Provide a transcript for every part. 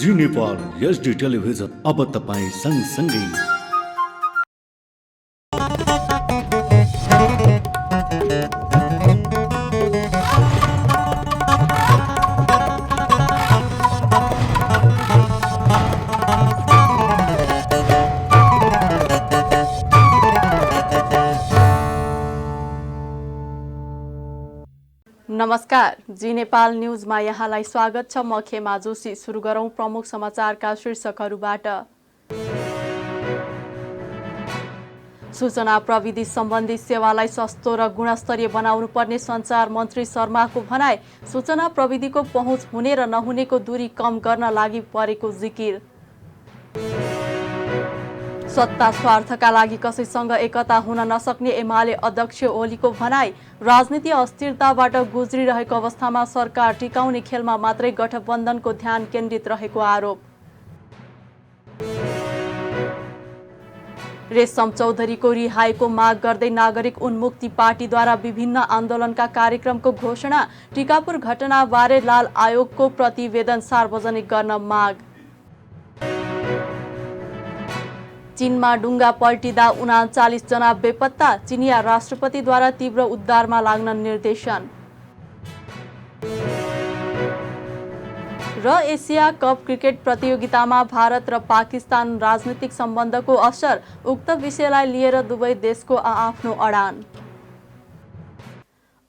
जी Nepal HD television अब तपाईँ सँगसँगै। नमस्कार, जी नेपाल न्यूजमा यहाँलाई स्वागत छ। म खेमा जोशी। सुरु गरौं प्रमुख समाचारका शीर्षकहरूबाट। सूचना प्रविधि सम्बन्धी सेवालाई सस्तो र गुणस्तरीय बनाउनु पर्ने सञ्चार मन्त्री शर्माको भनाई। सूचना प्रविधिको पहुँच हुने र नहुनेको दूरी कम गर्न लागि परेको जिकिर। सत्ता स्वार्थका लागि कसैसँग एकता हुन नसक्ने एमाले अध्यक्ष ओलीको भनाई। राजनीति अस्थिरताबाट गुज्रिरहेको अवस्थामा सरकार टिकाउने खेलमा मात्रै गठबन्धनको ध्यान केन्द्रित रहेको आरोप। रेशम चौधरीको रिहाईको माग गर्दै नागरिक उन्मुक्ति पार्टीद्वारा विभिन्न आन्दोलनका कार्यक्रमको घोषणा। टिकापुर घटनाबारे लाल आयोगको प्रतिवेदन सार्वजनिक गर्न माग। चीनमा डुङ्गा पल्टिँदा 39 जना बेपत्ता। चिनिया राष्ट्रपतिद्वारा तीव्र उद्धारमा लाग्न निर्देशन। र एसिया कप क्रिकेट प्रतियोगितामा भारत र पाकिस्तान राजनीतिक सम्बन्धको असर। उक्त विषयलाई लिएर दुवै देशको आआफ्नो अडान।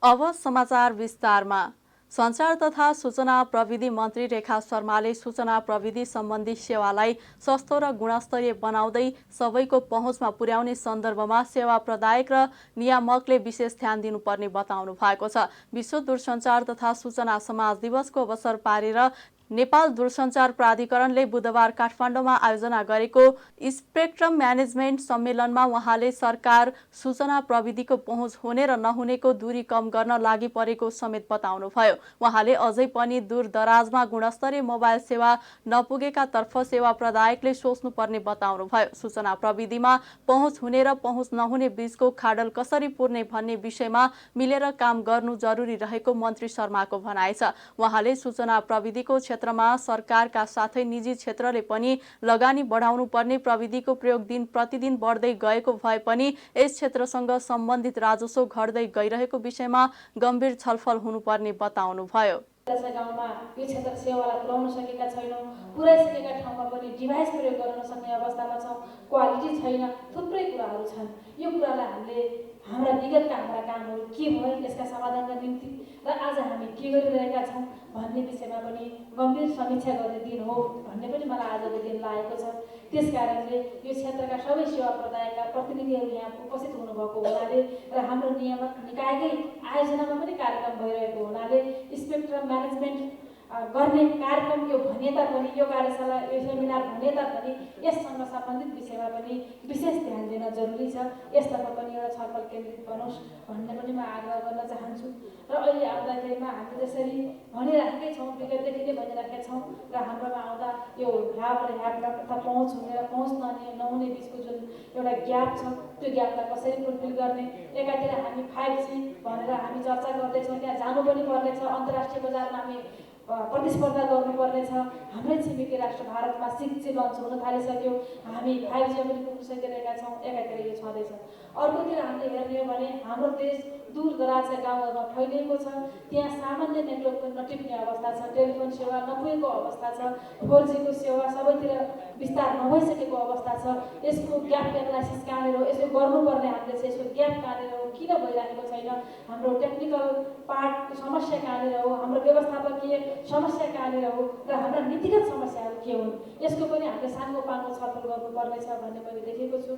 अब समाचार विस्तारमा। सञ्चार तथा सूचना प्रविधि मन्त्री रेखा शर्माले सूचना प्रविधि सम्बन्धी सेवालाई सस्तो र गुणस्तरीय बनाउँदै सबैको पहुँचमा पुर्याउने सन्दर्भमा सेवा प्रदायक र नियामकले विशेष ध्यान दिनुपर्ने बताउनु भएको छ। विश्व दूरसञ्चार तथा सूचना समाज दिवसको अवसर पारेर नेपाल दूरसञ्चार प्राधिकरणले बुधबार काठमाडौँमा आयोजना गरेको स्पेक्ट्रम म्यानेजमेन्ट सम्मेलनमा उहाँले सरकार सूचना प्रविधिको पहुँच हुने र नहुनेको दूरी कम गर्न लागि परेको समेत बताउनुभयो। उहाँले अझै पनि दूरदराजमा गुणस्तरीय मोबाइल सेवा नपुगेका तर्फ सेवा प्रदायकले सोच्नुपर्ने बताउनुभयो। सूचना प्रविधिमा पहुँच हुने र पहुँच नहुने बीचको खाडल कसरी पुर्ने भन्ने विषयमा मिलेर काम गर्नु जरुरी रहेको मन्त्री शर्माको भनाइ छ। उहाँले सूचना प्रविधिको क्षेत्रमा सरकारका साथै निजी क्षेत्रले पनि लगानी बढाउनु पर्ने, प्रविधिको प्रयोग दिन प्रतिदिन बढ्दै गएको भए पनि यस क्षेत्रसँग सम्बन्धित राजस्व घट्दै गइरहेको विषयमा गम्भीर छलफल हुनुपर्ने बताउनुभयो। गाउँमा यो क्षेत्र सेवालाई पुर्याउन सकेका छैनौँ। पुर्याइसकेका ठाउँमा पनि डिभाइस प्रयोग गर्न नसक्ने अवस्थामा छौँ। क्वालिटी छैन, थुप्रै कुराहरू छन्। यो कुरालाई हामीले हाम्रा विगतका कामहरू के भयो, यसका समाधानका निम्ति र आज हामी के गरिरहेका छौँ भन्ने विषयमा पनि गम्भीर समीक्षा गर्ने दिन हो भन्ने पनि मलाई आजको दिन लागेको छ। त्यस कारणले यो क्षेत्रका सबै सेवा प्रदायकका प्रतिनिधिहरू यहाँ उपस्थित हुनुभएको हुनाले र हाम्रो नियामक निकायकै आयोजनामा पनि कार्यक्रम भइरहेको हुनाले स्पेक्ट्रम म्यानेजमेन्ट गर्ने कार्यक्रम यो भने तापनि, यो कार्यशाला यो सेमिनार भने तापनि यससँग सम्बन्धित विषयमा पनि विशेष ध्यान दिन जरुरी छ। यसतर्फ पनि एउटा छलफल केन्द्रित बनोस् भन्ने पनि म आग्रह गर्न चाहन्छु। र अहिले आउँदाखेरिमा हामीले त्यसरी भनिराखेकै छौँ, विगतदेखि नै भनिराखेका छौँ र हाम्रोमा आउँदा यो ह्याप र ह्यापलक तथा पहुँच हुने र पहुँच नहुने बिचको जुन एउटा ग्याप छ, त्यो ग्यापलाई कसरी फुलफिल गर्ने। एकातिर हामी 5G भनेर हामी चर्चा गर्दैछौँ, त्यहाँ जानु पनि पर्नेछ। अन्तर्राष्ट्रिय बजारमा हामी प्रतिस्पर्धा गर्नुपर्नेछ। हाम्रै छिमेकी राष्ट्र भारतमा 6G लन्च हुन थालिसक्यो। हामी 5G पनि पुग्न सकिरहेका छौँ। एकातिर यो छँदैछ। अर्कोतिर हामीले हेर्ने हो भने हाम्रो देश दूरदराजका गाउँहरूमा फैलिएको छ। त्यहाँ सामान्य नेटवर्क नटिप्ने अवस्था छ, टेलिफोन सेवा नपुगेको अवस्था छ, 4G को सेवा सबैतिर विस्तार नभइसकेको अवस्था छ। यसको ग्याप एनालाइसिस कहाँनिर हो, यसो गर्नुपर्ने हामीले चाहिँ यसको ग्याप कहाँनिर हो, किन भइरहेको छैन, हाम्रो टेक्निकल पार्टको समस्या कहाँनिर हो, हाम्रो व्यवस्थापकीय समस्या कहाँनिर हो र हाम्रा नीतिगत समस्याहरू के हुन्, यसको पनि हामीले साङ्गोपाङ्गो छलफल गर्नुपर्नेछ भन्ने मैले देखेको छु।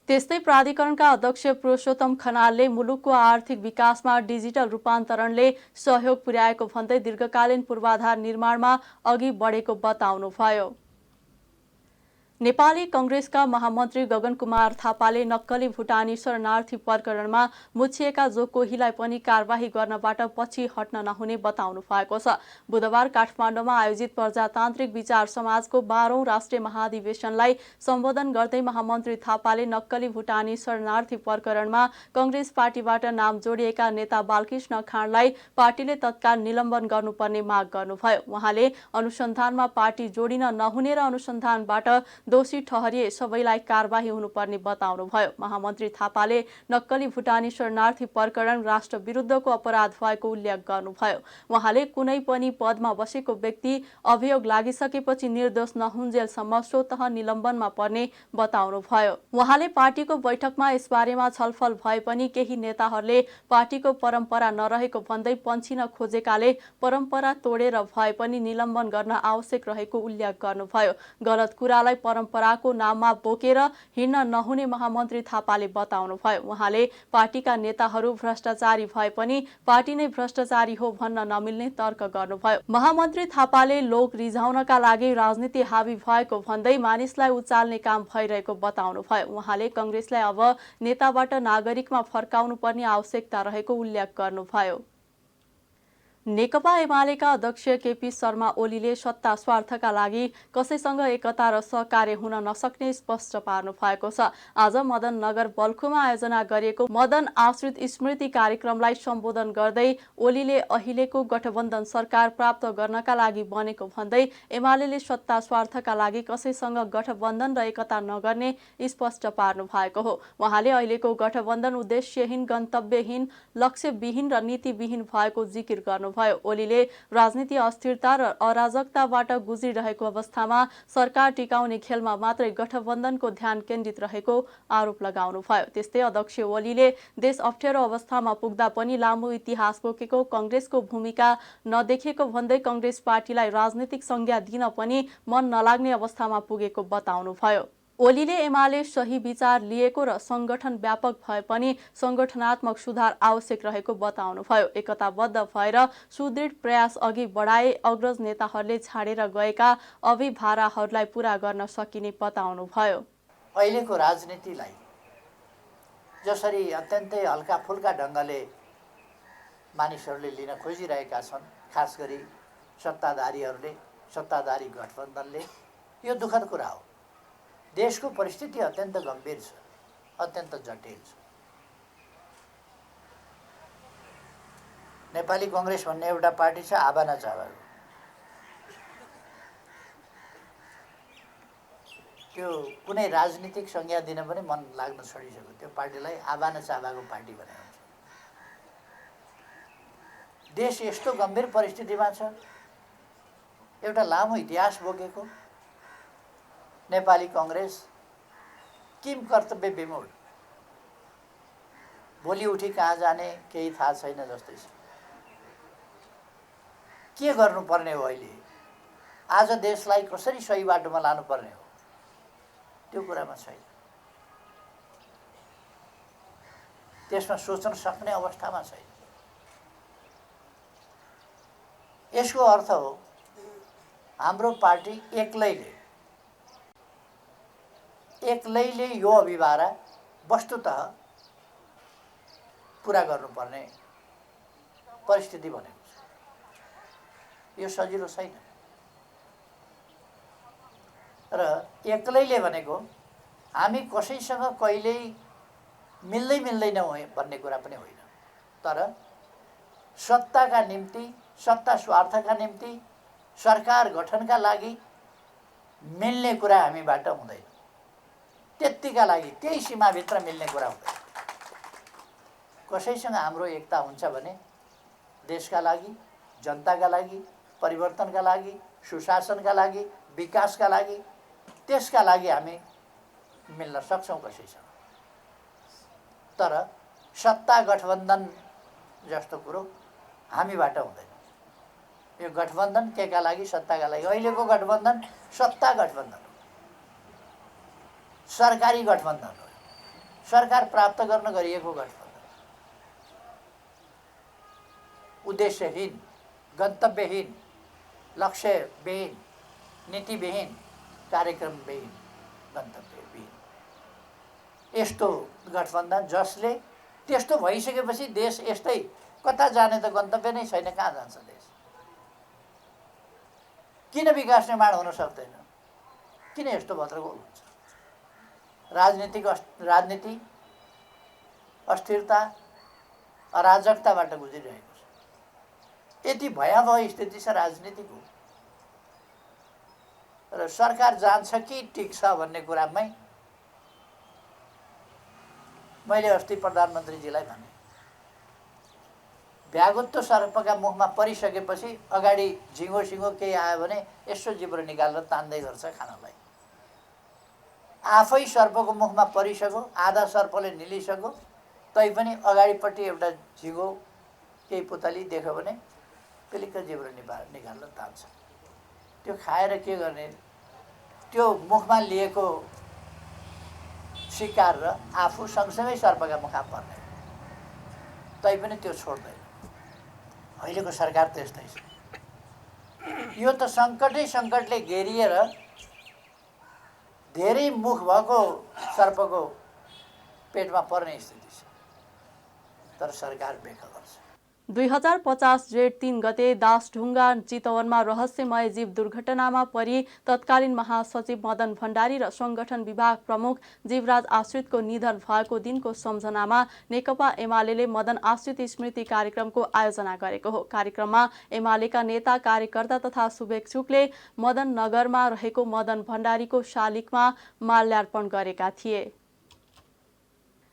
त्यस्तै प्राधिकरणका अध्यक्ष पुरुषोत्तम खनालले मुलुकको आर्थिक विकासमा डिजिटल रूपान्तरणले सहयोग पुर्याएको भन्दै दीर्घकालीन पूर्वाधार निर्माणमा अघि बढेको बताउनुभयो। नेपाली कंग्रेसका महामन्त्री गगन कुमार थापाले नक्कली भुटानी शरणार्थी प्रकरणमा मुछिएका जो कोहीलाई पनि कारबाही गर्नबाट पछि हट्न नहुने बताउनु भएको छ। बुधबार काठमाडौँमा आयोजित प्रजातान्त्रिक विचार समाजको 12औं राष्ट्रिय महाधिवेशनलाई सम्बोधन गर्दै महामन्त्री थापाले नक्कली भुटानी शरणार्थी प्रकरणमा कंग्रेस पार्टीबाट नाम जोडिएका नेता बालकृष्ण खाँडलाई पार्टीले तत्काल निलम्बन गर्नुपर्ने माग गर्नुभयो। उहाँले अनुसन्धानमा पार्टी जोडिन नहुने र अनुसन्धानबाट दोषी ठहरिए सबैलाई कारबाही हुनुपर्ने बताउनुभयो। महामन्त्री थापाले नक्कली भुटानी शरणार्थी प्रकरण राष्ट्र विरुद्धको अपराध भएको उल्लेख गर्नुभयो। उहाँले कुनै पनि पदमा बसेको व्यक्ति अभियोग लागिसकेपछि निर्दोष नहुन्जेलसम्म स्वतः निलम्बनमा पर्ने बताउनुभयो। उहाँले पार्टीको बैठकमा यसबारेमा छलफल भए पनि केही नेताहरूले पार्टीको परम्परा नरहेको भन्दै पन्छिन खोजेकाले परम्परा तोडेर भए पनि निलम्बन गर्न आवश्यक रहेको उल्लेख गर्नुभयो। गलत कुरालाई परम्पराको नाममा बोकेर हिँड्न नहुने महामन्त्री थापाले बताउनुभयो। उहाँले पार्टीका नेताहरू भ्रष्टाचारी भए पनि पार्टी नै भ्रष्टाचारी हो भन्न नमिल्ने तर्क गर्नुभयो। महामन्त्री थापाले लोक रिझाउनका लागि राजनीति हावी भएको भन्दै मानिसलाई उचाल्ने काम भइरहेको बताउनुभयो। उहाँले कंग्रेसलाई अब नेताबाट नागरिकमा फर्काउनु पर्ने आवश्यकता रहेको उल्लेख गर्नुभयो। नेकपा एमालेका अध्यक्ष केपी शर्मा ओलीले सत्ता स्वार्थका लागि कसैसँग एकता र सहकार्य हुन नसक्ने स्पष्ट पार्नु भएको छ। आज मदन नगर बल्खुमा आयोजना गरिएको मदन आश्रित स्मृति कार्यक्रमलाई सम्बोधन गर्दै ओलीले अहिलेको गठबन्धन सरकार प्राप्त गर्नका लागि बनेको भन्दै एमालेले सत्ता स्वार्थका लागि कसैसँग गठबन्धन र एकता नगर्ने स्पष्ट पार्नु भएको हो। उहाँले अहिलेको गठबन्धन उद्देश्यहीन, गन्तव्यहीन, लक्ष्यविहीन र नीतिविहीन भएको जिकिर गर्नु। ओलीले राजनीति अस्थिरता र अराजकताबाट गुज्रिरहेको अवस्थामा सरकार टिकाउने खेलमा मात्रै गठबन्धनको ध्यान केन्द्रित रहेको आरोप लगाउनुभयो। त्यस्तै अध्यक्ष ओलीले देश अप्ठ्यारो अवस्थामा पुग्दा पनि लामो इतिहास बोकेको कंग्रेसको भूमिका नदेखेको भन्दै कंग्रेस पार्टीलाई राजनीतिक संज्ञा दिन पनि मन नलाग्ने अवस्थामा पुगेको बताउनुभयो। ओलीले एमाले सही विचार लिएको र संगठन व्यापक भए पनि संगठनात्मक सुधार आवश्यक रहेको बताउनुभयो। एकताबद्ध भएर सुदृढ प्रयास अघि बढाए अग्रज नेताहरूले छाडेर गएका अभिभाराहरूलाई पूरा गर्न सकिने बताउनुभयो। अहिलेको राजनीतिलाई जसरी अत्यन्तै हल्काफुल्का ढङ्गले मानिसहरूले लिन खोजिरहेका छन्, खास गरी सत्ताधारीहरूले, सत्ताधारी गठबन्धनले, यो दुःखद कुरा हो। देशको परिस्थिति अत्यन्त गम्भीर छ, अत्यन्त जटिल छ। नेपाली कांग्रेस भन्ने एउटा पार्टी छ, आबा न चाबाको। त्यो कुनै राजनीतिक संज्ञा दिन पनि मन लाग्न छोडिसक्यो। त्यो पार्टीलाई आबा न चाबाको पार्टी भनेको हुन्छ। देश यस्तो गम्भीर परिस्थितिमा छ, एउटा लामो इतिहास बोकेको नेपाली कांग्रेस किम कर्तव्य विमूढ, भोलि उठी कहाँ जाने केही थाहा छैन जस्तै छ। के गर्नुपर्ने हो अहिले, आज देशलाई कसरी सही बाटोमा लानुपर्ने हो, त्यो कुरामा छैन। त्यसमा सोच्न सक्ने अवस्थामा छैन। यसको अर्थ हो हाम्रो पार्टी एक्लैले यो अभिभारा वस्तुतः पुरा गर्नुपर्ने परिस्थिति बनेको छ। यो सजिलो छैन। र एक्लैले भनेको हामी कसैसँग कहिल्यै मिल्दैन भन्ने कुरा पनि होइन। तर सत्ताका निम्ति, सत्ता स्वार्थका निम्ति, सरकार गठनका लागि मिल्ने कुरा हामीबाट हुँदैन। त्यतिका लागि त्यही सीमाभित्र मिल्ने कुरा हुँदैन। कसैसँग हाम्रो एकता हुन्छ भने देशका लागि, जनताका लागि, परिवर्तनका लागि, सुशासनका लागि, विकासका लागि, त्यसका लागि हामी मिल्न सक्छौँ कसैसँग। तर सत्ता गठबन्धन जस्तो कुरो हामीबाट हुँदैन। यो गठबन्धन केका लागि, सत्ताका लागि। अहिलेको गठबन्धन सत्ता गठबन्धन हो, सरकारी गठबन्धन हो, सरकार प्राप्त गर्न गरिएको गठबन्धन। उद्देश्यहीन, गन्तव्यहीन, लक्ष्यविहीन, नीतिविहीन, कार्यक्रमविहीन गन्तव्यविहीन। यस्तो गठबन्धन जसले त्यस्तो भइसकेपछि देश यस्तै कता जाने त गन्तव्य नै छैन, कहाँ जान्छ देश? किन विकास निर्माण हुन सक्दैन? किन यस्तो भद्रगोल हुन्छ? राजनीति अस्थिरता अराजकताबाट गुज्रिरहेको छ। यति भयावह स्थिति छ राजनीतिको र सरकार जान्छ कि टिक्छ भन्ने कुरामै मैले अस्ति प्रधानमन्त्रीजीलाई भने, भ्यागुत्तो सर्पका मुखमा परिसकेपछि अगाडि झिङ्गो सिङ्गो केही आयो भने यसो जिब्रो निकालेर तान्दै गर्छ खानलाई। आफै सर्पको मुखमा परिसक्यो, आधा सर्पले निलिसक्यो, तैपनि अगाडिपट्टि एउटा झिङ्गो केही पुतली देख्यो भने पिलिक्क जिब्रो निकालेर तान्छ। त्यो खाएर के गर्ने? त्यो मुखमा लिएको शिकार र आफू सँगसँगै सर्पका मुखमा पर्ने, तैपनि त्यो छोड्दैन। अहिलेको सरकार त्यस्तै छ। यो त सङ्कटले घेरिएर धेरै मुख भएको सर्पको पेटमा पर्ने स्थिति छ, तर सरकार बेखबर छ। 2050 जेठ 3 गते दासढुङ्गा चितवनमा रहस्यमय जीव दुर्घटनामा परि तत्कालीन महासचिव मदन भण्डारी र संगठन विभाग प्रमुख जीवराज आश्रितको निधन भएको दिनको सम्झनामा नेकपा एमाले मदन आश्रित स्मृति कार्यक्रमको आयोजना गरेको हो। कार्यक्रममा एमालेका नेता कार्यकर्ता तथा शुभेच्छुकले मदन नगरमा रहेको मदन भण्डारीको शालिगमा माल्यार्पण गरेका थिए।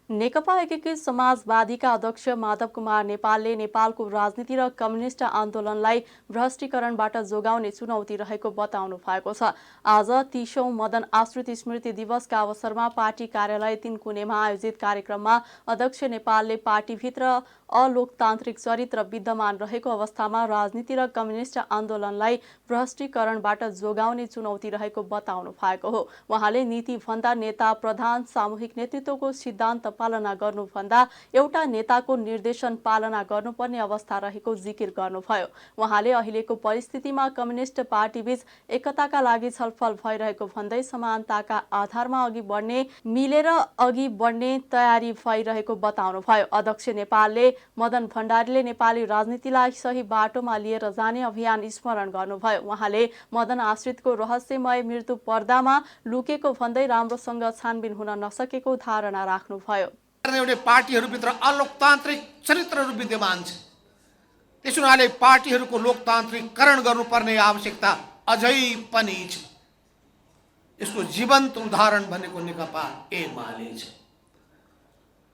नेकपा एकीकृत समाजवादीका अध्यक्ष माधव कुमार नेपालले नेपालको राजनीति र कम्युनिस्ट आन्दोलनलाई भ्रष्टीकरणबाट जोगाउने चुनौती रहेको बताउनु भएको छ। आज 30औं मदन आश्रित स्मृति दिवसका अवसरमा पार्टी कार्यालय 3 कुनेमा आयोजित कार्यक्रममा अध्यक्ष नेपालले पार्टीभित्र अलोकतान्त्रिक चरित्र विद्यमान रहेको अवस्थामा राजनीति र कम्युनिस्ट आन्दोलनलाई भ्रष्टीकरणबाट जोगाउने चुनौती रहेको बताउनु भएको हो। उहाँले नीति भन्दा नेता प्रधान, सामूहिक नेतृत्वको सिद्धान्त पालना गर्नुभन्दा एउटा नेताको निर्देशन पालना गर्नुपर्ने अवस्था रहेको जिकिर गर्नुभयो। उहाँले अहिलेको परिस्थितिमा कम्युनिस्ट पार्टीबीच एकताका लागि छलफल भइरहेको भन्दै समानताका आधारमा अघि बढ्ने, मिलेर अघि बढ्ने तयारी भइरहेको बताउनुभयो। अध्यक्ष नेपालले मदन भण्डारीले नेपाली राजनीतिलाई सही बाटोमा लिएर जाने अभियान स्मरण गर्नुभयो। उहाँले मदन आश्रितको रहस्यमय मृत्यु पर्दामा लुकेको भन्दै राम्रोसँग छानबिन हुन नसकेको धारणा राख्नुभयो। एउटा पार्टीहरूभित्र अलोकतान्त्रिक चरित्रहरू विद्यमान छ। त्यसो हुनाले पार्टीहरूको लोकतान्त्रिकरण गर्नुपर्ने आवश्यकता अझै पनि छ। यसको जीवन्त उदाहरण भनेको नेकपा एमाले छ।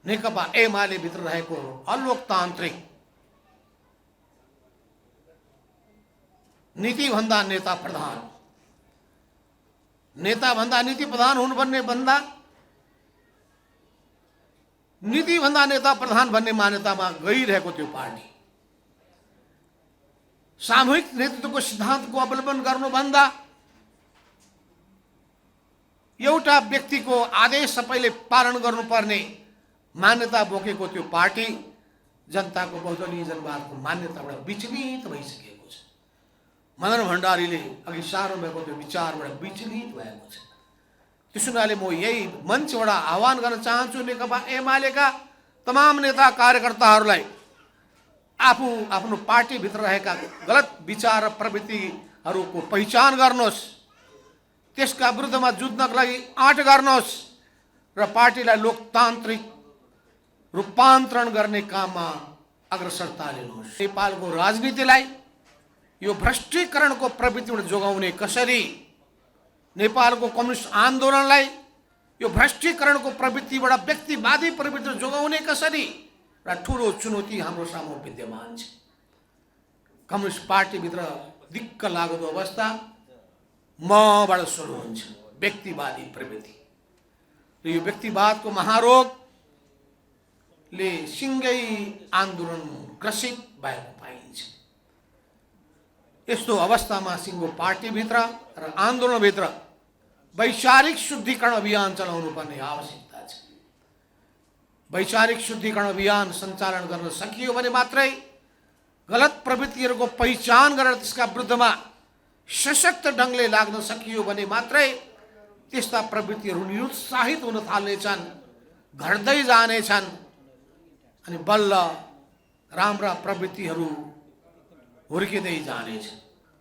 नेकपा एमाले भित्र रहेको अलोकतान्त्रिक नीति भन्दा नेता प्रधान, नेता भन्दा नीति प्रधान हुनुपर्ने भन्दा नीति भन्दा नेता प्रधान भन्ने मान्यतामा गइरहेको त्यो पार्टी, सामूहिक नेतृत्वको सिद्धान्तको अवलम्बन गर्नुभन्दा एउटा व्यक्तिको आदेश सबैले पालन गर्नुपर्ने मान्यता बोकेको त्यो पार्टी जनताको बहुदलीय जनवादको मान्यताबाट विचलित भइसकेको छ। मदन भण्डारीले अघि सार्नु भएको त्यो विचारबाट विचलित भएको छ। त्यसो हुनाले म यही मञ्चबाट आह्वान गर्न चाहन्छु नेकपा एमालेका तमाम नेता कार्यकर्ताहरूलाई आफू आफ्नो पार्टीभित्र रहेका गलत विचार र प्रवृत्तिहरूको पहिचान गर्नुहोस्, त्यसका विरुद्धमा जुझ्नको लागि आँट गर्नुहोस् र पार्टीलाई लोकतान्त्रिक रूपान्तरण गर्ने काममा अग्रसरता लिनुहोस्। नेपालको राजनीतिलाई यो भ्रष्टीकरणको प्रवृत्तिबाट जोगाउने कसरी, नेपालको कम्युनिस्ट आन्दोलनलाई यो भ्रष्टीकरणको प्रवृत्तिबाट व्यक्तिवादी प्रवृत्ति जोगाउने कसरी र ठुलो चुनौती हाम्रो सामु विद्यमान छ। कम्युनिस्ट पार्टीभित्र दिक्क लागेको अवस्था मबाट सुरु हुन्छ, व्यक्तिवादी प्रवृत्ति र यो व्यक्तिवादको महारोगले सिङ्गै आन्दोलन ग्रसित भएको पाइन्छ। यस्तो अवस्थामा सिङ्गो पार्टीभित्र र आन्दोलनभित्र वैचारिक शुद्धिकरण अभियान चलाउनु पर्ने आवश्यकता छ। वैचारिक शुद्धिकरण अभियान सञ्चालन गर्न सकियो भने मात्रै, गलत प्रवृत्तिहरूको पहिचान गरेर त्यसका विरुद्धमा सशक्त ढङ्गले लाग्न सकियो भने मात्रै त्यस्ता प्रवृत्तिहरू निरुत्साहित हुन थाल्नेछन्, घट्दै जानेछन् अनि बल्ल राम्रा प्रवृत्तिहरू हुर्किँदै जानेछ।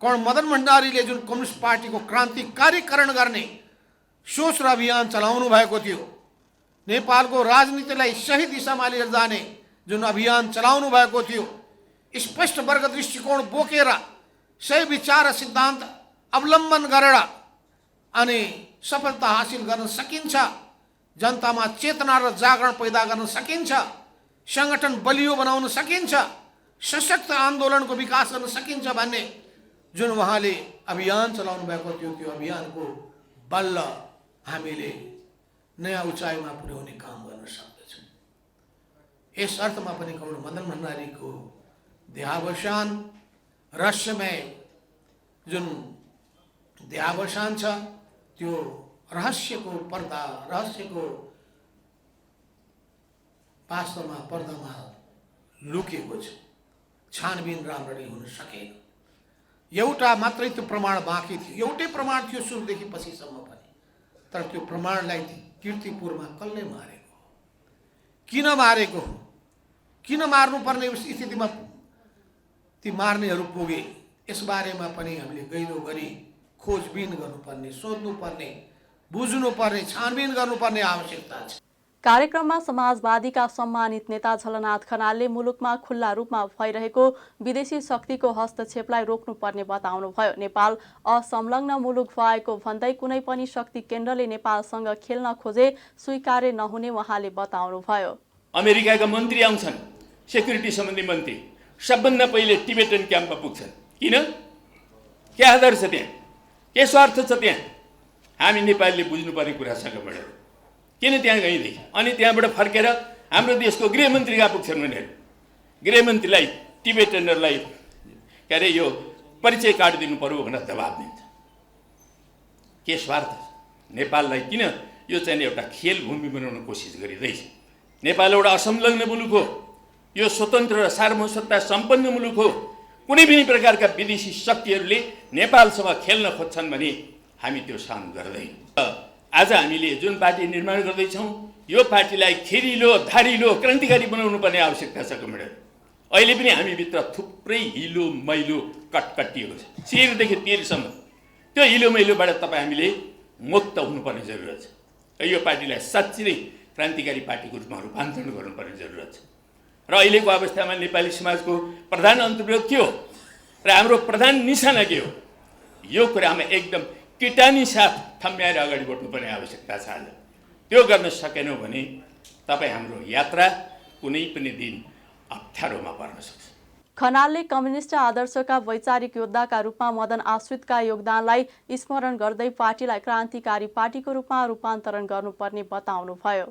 कर्ण मदन भण्डारीले जुन कम्युनिस्ट पार्टीको क्रान्तिकारीकरण गर्ने सोच र अभियान चलाउनु भएको थियो, नेपालको राजनीतिलाई सही दिशामा लिएर जाने जुन अभियान चलाउनु भएको थियो, स्पष्ट वर्ग दृष्टिकोण बोकेर सही विचार र सिद्धान्त अवलम्बन गरेर अनि सफलता हासिल गर्न सकिन्छ, जनतामा चेतना र जागरण पैदा गर्न सकिन्छ, संगठन बलियो बनाउन सकिन्छ, सशक्त आन्दोलनको विकास गर्न सकिन्छ भन्ने जुन उहाँले अभियान चलाउनु भएको थियो, त्यो अभियानको बल्ल हामीले नयाँ उचाइमा पुर्याउने काम गर्न सक्दछौँ। यस अर्थमा पनि कर्ण मदन भण्डारीको देहावसान रहस्यमय जुन देहावसान छ, त्यो रहस्यको पर्दा, रहस्यको वास्तवमा पर्दामा लुकेको छ। छानबिन राम्ररी हुन सकेन। एउटा मात्रै त्यो प्रमाण बाँकी थियो, एउटै प्रमाण थियो सुरुदेखि पछिसम्म पनि, तर त्यो प्रमाणलाई कीर्तिपुरमा कसले मारेको हो, किन मारेको हो, किन मार्नुपर्ने स्थितिमा ती मार्नेहरू पुगे, यसबारेमा पनि हामीले गहिरो गरी खोजबिन गर्नुपर्ने, सोध्नुपर्ने, बुझ्नुपर्ने, छानबिन गर्नुपर्ने आवश्यकता छ। कार्यक्रममा समाजवादीका सम्मानित नेता झलनाथ खनालले मुलुकमा खुल्ला रूपमा भइरहेको विदेशी शक्तिको हस्तक्षेपलाई रोक्नुपर्ने बताउनुभयो। नेपाल असंलग्न मुलुक भएको भन्दै कुनै पनि शक्ति केन्द्रले नेपालसँग खेल्न खोजे स्वीकार्य नहुने उहाँले बताउनुभयो। अमेरिकाका मन्त्री आउँछन्, सेक्युरिटी सम्बन्धी मन्त्री, सबभन्दा पहिले टिबेटन क्याम्पमा पुग्छन्। किन? के आधार छ त्यहाँ? के स्वार्थ छ त्यहाँ? हामी नेपालीले बुझ्नुपर्ने कुरा छ कहाँबाट, किन त्यहाँ गइदेखि अनि त्यहाँबाट फर्केर हाम्रो देशको गृहमन्त्री कहाँ पुग्छन् भनेर गृहमन्त्रीलाई टिबेटनहरूलाई के अरे यो परिचय कार्ड दिनु पर्यो भनेर दबाब दिन्छ। के स्वार्थ? नेपाललाई किन यो चाहिँ एउटा खेल भूमि बनाउन कोसिस गरिँदैछ? नेपाल एउटा असंलग्न मुलुक हो, यो स्वतन्त्र र सार्वभौमसत्ता सम्पन्न मुलुक हो। कुनै पनि प्रकारका विदेशी शक्तिहरूले नेपालसँग खेल्न खोज्छन् भने हामी त्यो सहन गर्दैनौँ। आज हामीले जुन पार्टी निर्माण गर्दैछौँ, यो पार्टीलाई खिरिलो, धारिलो, क्रान्तिकारी बनाउनु पर्ने आवश्यकता छ कमरेड। अहिले पनि हामीभित्र थुप्रै हिलो मैलो कटकटिएको छ, शिरदेखि पिरसम्म। त्यो हिलो मैलोबाट तपाईँ हामीले मुक्त हुनुपर्ने जरुरत छ। यो पार्टीलाई साँच्चै नै क्रान्तिकारी पार्टीको रूपमा रूपान्तरण गर्नुपर्ने जरुरत छ। र अहिलेको अवस्थामा नेपाली समाजको प्रधान अन्तर्विरोध के हो र हाम्रो प्रधान निशाना के हो, यो कुरामा एकदम किटानी साथ थम्याएर अगाडि बढ्नुपर्ने आवश्यकता छ। आज त्यो गर्न सकेनौँ भने तपाईँ हाम्रो यात्रा कुनै पनि दिन अप्ठ्यारोमा पर्न सक्छ। खनालले कम्युनिस्ट आदर्शका वैचारिक योद्धाका रूपमा मदन आश्रितका योगदानलाई स्मरण गर्दै पार्टीलाई क्रान्तिकारी पार्टीको रूपमा रूपान्तरण गर्नुपर्ने बताउनुभयो।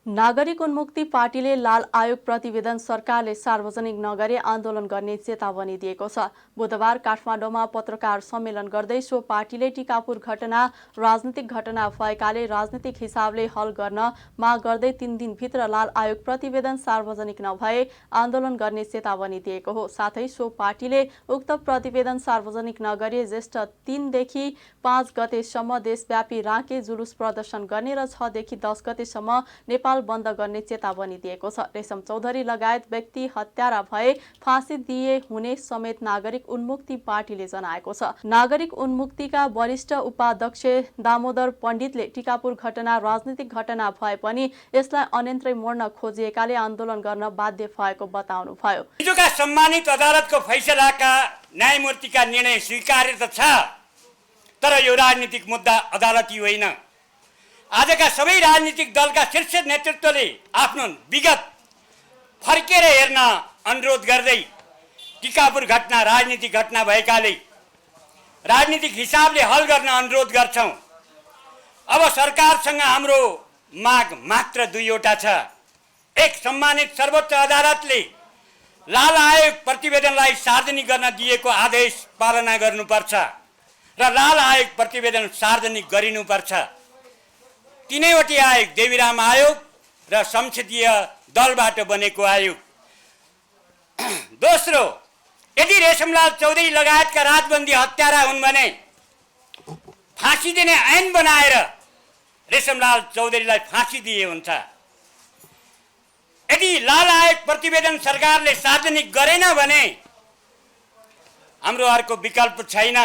नागरिक उन्मुक्ति पार्टीले लाल आयोग प्रतिवेदन सरकारले सार्वजनिक नगरी आन्दोलन गर्ने चेतावनी दिएको छ। बुधबार काठमाडौँमा पत्रकार सम्मेलन गर्दै सो पार्टीले टिकापुर घटना राजनीतिक घटना भएकाले राजनीतिक हिसाबले हल गर्न माग गर्दै 3 दिनभित्र लाल आयोग प्रतिवेदन सार्वजनिक नभए आन्दोलन गर्ने चेतावनी दिएको हो। साथै सो पार्टीले उक्त प्रतिवेदन सार्वजनिक नगरी ज्येष्ठ 3 देखि 5 गतेसम्म देशव्यापी राँके जुलुस प्रदर्शन गर्ने र 6 देखि 10 गतेसम्म नेपाल बन्द गर्ने चेतावनी दिएको छ। रेशम चौधरी लगायत व्यक्ति हत्यारा भए फाँसी दिए हुने समेत नागरिक उन्मुक्ति पार्टीले जनाएको छ। नागरिक उन्मुक्तिका वरिष्ठ उपाध्यक्ष दामोदर पण्डितले टिकापुर घटना राजनीतिक घटना भए पनि यसलाई अन्यन्त्रै मोड्न खोजिएकाले आन्दोलन गर्न बाध्य भएको बताउनुभयो। हिजोका सम्मानित अदालतको फैसलाका न्यायमूर्तिका निर्णय स्वीकार्य त छ, तर यो राजनीतिक मुद्दा अदालती होइन। आजका सबै राजनीतिक दलका शीर्ष नेतृत्वले आफ्नो विगत फर्केर हेर्न अनुरोध गर्दै टिकापुर घटना राजनीतिक घटना भएकाले राजनीतिक हिसाबले हल गर्न अनुरोध गर्छौं। अब सरकारसँग हाम्रो माग मात्र 2 वटा छ। एक, सम्मानित सर्वोच्च अदालतले लाल आयोग प्रतिवेदनलाई सार्वजनिक गर्न दिएको आदेश पालना गर्नुपर्छ र लाल आयोग प्रतिवेदन सार्वजनिक गरिनुपर्छ। 3वटै आयोग, देवीराम आयोग र संसदीय दलबाट बनेको आयोग। दोस्रो, यदि रेशमलाल चौधरी लगायतका राजबन्दी हत्यारा हुन् भने फाँसी दिने ऐन बनाएर रेशमलाल चौधरीलाई फाँसी दिए हुन्छ। यदि लाल आयोग प्रतिवेदन सरकारले सार्वजनिक गरेन भने हाम्रो अर्को विकल्प छैन,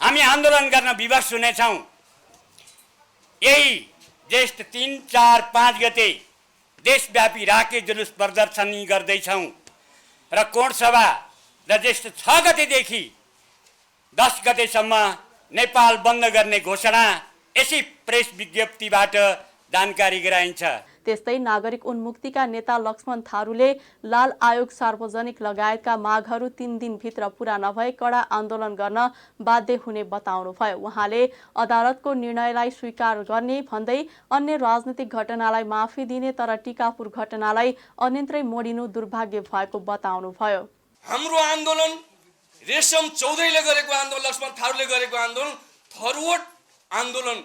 हामी आन्दोलन गर्न विवश हुनेछौँ। यही ज्येष्ठ 3, 4, 5 गते देशव्यापी राके जुलुस प्रदर्शनी गर्दैछौँ र कोण सभा र ज्येष्ठ 6 गतेदेखि 10 गतेसम्म नेपाल बन्द गर्ने घोषणा यसै प्रेस विज्ञप्तिबाट जानकारी गराइन्छ। त्यस्तै नागरिक उन्मुक्तिका नेता लक्ष्मण थारूले लाल आयोग सार्वजनिक लगायतका मागहरू 3 दिनभित्र पूरा नभए कडा आन्दोलन गर्न बाध्य हुने बताउनुभयो। उहाँले अदालतको निर्णयलाई स्वीकार गर्ने भन्दै अन्य राजनीतिक घटनालाई माफी दिने तर टिकापुर घटनालाई अन्यन्त्रै मोडिनु दुर्भाग्य भएको बताउनुभयो। हाम्रो आन्दोलन रेशम चौधरीले गरेको आन्दोलन, लक्ष्मण थारूले गरेको आन्दोलन थरवट आन्दोलन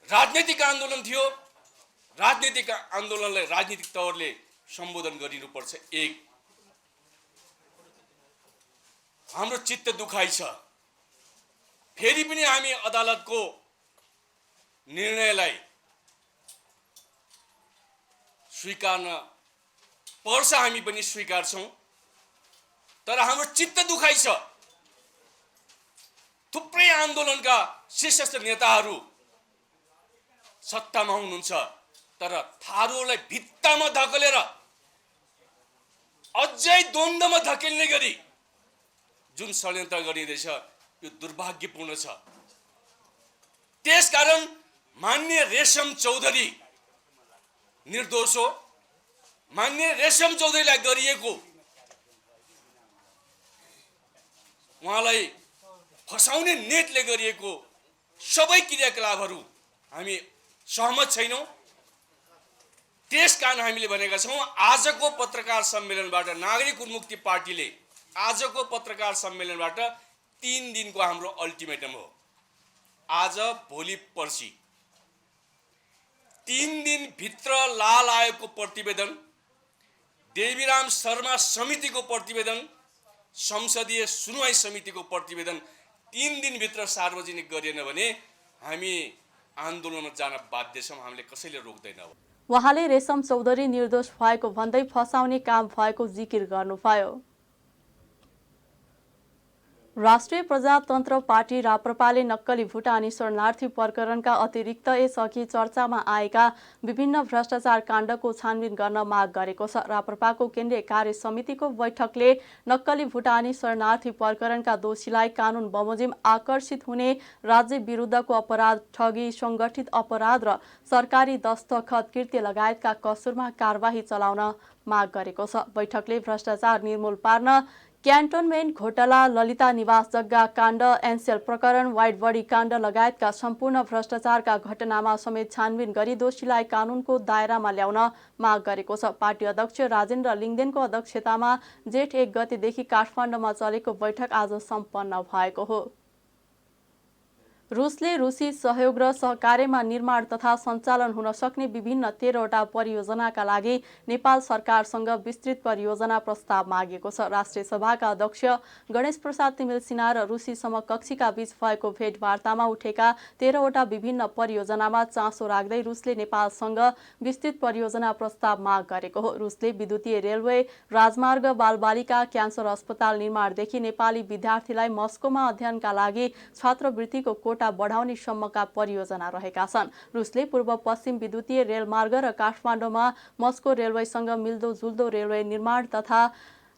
राजनीतिक आन्दोलन थियो। राजनीतिक आन्दोलनलाई राजनीतिक तवरले सम्बोधन गरिनुपर्छ। एक, हाम्रो चित्त दुखाइ छ, फेरि पनि हामी अदालतको निर्णयलाई स्वीकार्न पर्छ, हामी पनि स्वीकार्छौँ। तर हाम्रो चित्त दुखाइ छ, थुप्रै आन्दोलनका शीर्षस्थ नेताहरू सत्तामा हुनुहुन्छ तर थारूलाई भित्तामा धकेलेर अझै द्वन्द्वमा धकेल्ने गरी जुन षड्यन्त्र गरिँदैछ यो दुर्भाग्यपूर्ण छ। त्यसकारण माननीय रेशम चौधरी निर्दोष हो। माननीय रेशम चौधरीलाई गरिएको उहाँलाई फसाउने नेटले गरिएको सबै क्रियाकलापहरू हामी सहमत छैनौँ। त्यसकारण हामीले भनेका छौँ आजको पत्रकार सम्मेलनबाट नागरिक उन्मुक्ति पार्टीले आजको पत्रकार सम्मेलनबाट 3 दिनको हाम्रो अल्टिमेटम हो। आज, भोलि, पर्सि 3 दिनभित्र लाल आयोगको प्रतिवेदन, देवीराम शर्मा समितिको प्रतिवेदन, संसदीय सुनवाई समितिको प्रतिवेदन 3 दिनभित्र सार्वजनिक गरिएन भने हामी आन्दोलनमा जान बाध्य छौँ। हामीले कसैले रोक्दैनौँ। उहाँले रेशम चौधरी निर्दोष भएको भन्दै फसाउने काम भएको जिकिर गर्नुभयो। राष्ट्रिय प्रजातन्त्र पार्टी राप्रपाले नक्कली भुटानी शरणार्थी प्रकरणका अतिरिक्त यसअघि चर्चामा आएका विभिन्न भ्रष्टाचार काण्डको छानबिन गर्न माग गरेको छ। राप्रपाको केन्द्रीय कार्य समितिको बैठकले नक्कली भुटानी शरणार्थी प्रकरणका दोषीलाई कानुन बमोजिम आकर्षित हुने, राज्य विरुद्धको अपराध, ठगी, संगठित अपराध र सरकारी दस्तखत कृत्य लगायतका कसुरमा कारबाही चलाउन माग गरेको छ। बैठकले भ्रष्टाचार निर्मूल पार्न क्यान्टोनमेन्ट घोटाला, ललिता निवास जग्गा काण्ड, एनसेल प्रकरण, व्हाइट बडी काण्ड लगायतका सम्पूर्ण भ्रष्टाचारका घटनामा समेत छानबिन गरी दोषीलाई कानुनको दायरामा ल्याउन माग गरेको छ। पार्टी अध्यक्ष राजेन्द्र लिङ्गदेनको अध्यक्षतामा जेठ 1 गतेदेखि काठमाडौँमा चलेको बैठक आज सम्पन्न भएको हो। रुसले रुसी सहयोग र सहकार्यमा निर्माण तथा सञ्चालन हुन सक्ने विभिन्न 13वटा परियोजनाका लागि नेपाल सरकारसँग विस्तृत परियोजना प्रस्ताव मागेको छ। राष्ट्रिय सभाका अध्यक्ष गणेश प्रसाद तिमिल सिन्हा र रुसी समकक्षीका बीच भएको भेटवार्तामा उठेका 13वटा विभिन्न परियोजनामा चासो राख्दै रुसले नेपालसँग विस्तृत परियोजना प्रस्ताव माग गरेको हो। रुसले विद्युतीय रेलवे, राजमार्ग, बालबालिका, क्यान्सर अस्पताल निर्माणदेखि नेपाली विद्यार्थीलाई मस्कोमा अध्ययनका लागि छात्रवृत्तिको कोटा बढाउने सम्मका परियोजना रहेका छन्। रुसले पूर्व पश्चिम विद्युतीय रेलमार्ग र काठमाडौँमा मस्को रेलवेसँग मिल्दोजुल्दो रेलवे निर्माण तथा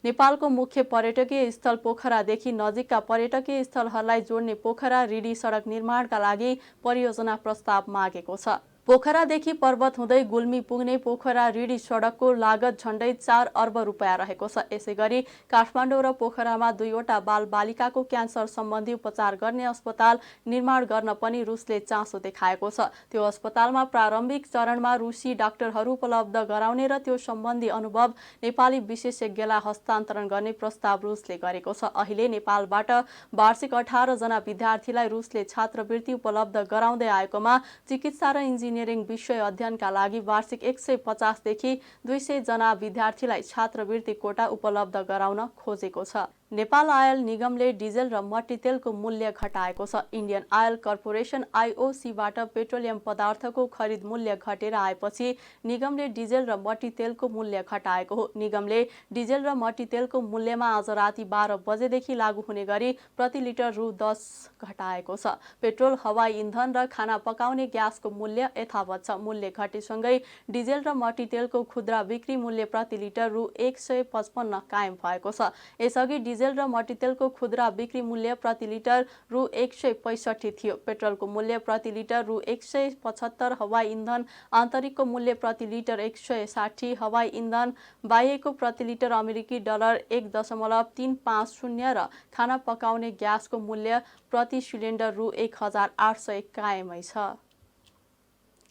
नेपालको मुख्य पर्यटकीय स्थल पोखरादेखि नजिकका पर्यटकीय स्थलहरूलाई जोड्ने पोखरा रिडी सडक निर्माणका लागि परियोजना प्रस्ताव मागेको छ। पोखरादेखि पर्वत हुँदै गुल्मी पुग्ने पोखरा रिडी सडकको लागत झण्डै 4 अर्ब रुपियाँ रहेको छ। यसैगरी काठमाडौँ र पोखरामा 2वटा बालबालिकाको क्यान्सर सम्बन्धी उपचार गर्ने अस्पताल निर्माण गर्न पनि रुसले चासो देखाएको छ। त्यो अस्पतालमा प्रारम्भिक चरणमा रुसी डाक्टरहरू उपलब्ध गराउने र त्यो सम्बन्धी अनुभव नेपाली विशेषज्ञलाई हस्तान्तरण गर्ने प्रस्ताव रुसले गरेको छ। अहिले नेपालबाट वार्षिक 18 जना विद्यार्थीलाई रुसले छात्रवृत्ति उपलब्ध गराउँदै आएकोमा चिकित्सा र इन्जिनियरिङ विषय अध्ययनका लागि वार्षिक 150 देखि 200 जना विद्यार्थीलाई छात्रवृत्ति कोटा उपलब्ध गराउन खोजेको छ। नेपाल आयल निगमले डिजेल र मट्टीतेलको मूल्य घटाएको छ। इन्डियन आयल कर्पोरेसन आइओसीबाट पेट्रोलियम पदार्थको खरिद मूल्य घटेर आएपछि निगमले डिजेल र मट्टीतेलको मूल्य घटाएको हो। निगमले डिजेल र मट्टीतेलको मूल्यमा आज राति 12 बजेदेखि लागू हुने गरी प्रति लिटर रु 10 घटाएको छ। पेट्रोल, हवाई इन्धन र खाना पकाउने ग्यासको मूल्य यथावत छ। मूल्य घटेसँगै डिजेल र मट्टीतेलको खुद्रा बिक्री मूल्य प्रति लिटर रु 155 कायम भएको छ। यसअघि डिजेल र मट्टीतेलको खुद्रा बिक्री मूल्य प्रति लिटर रु 165 थियो। पेट्रोलको मूल्य प्रति लिटर रु 175, हवाई इन्धन आन्तरिकको मूल्य प्रति लिटर 160, हवाई इन्धन बाह्यको प्रति लिटर अमेरिकी डलर 1.350 र खाना पकाउने ग्यासको मूल्य प्रति सिलिन्डर रु 1800 कायमै छ।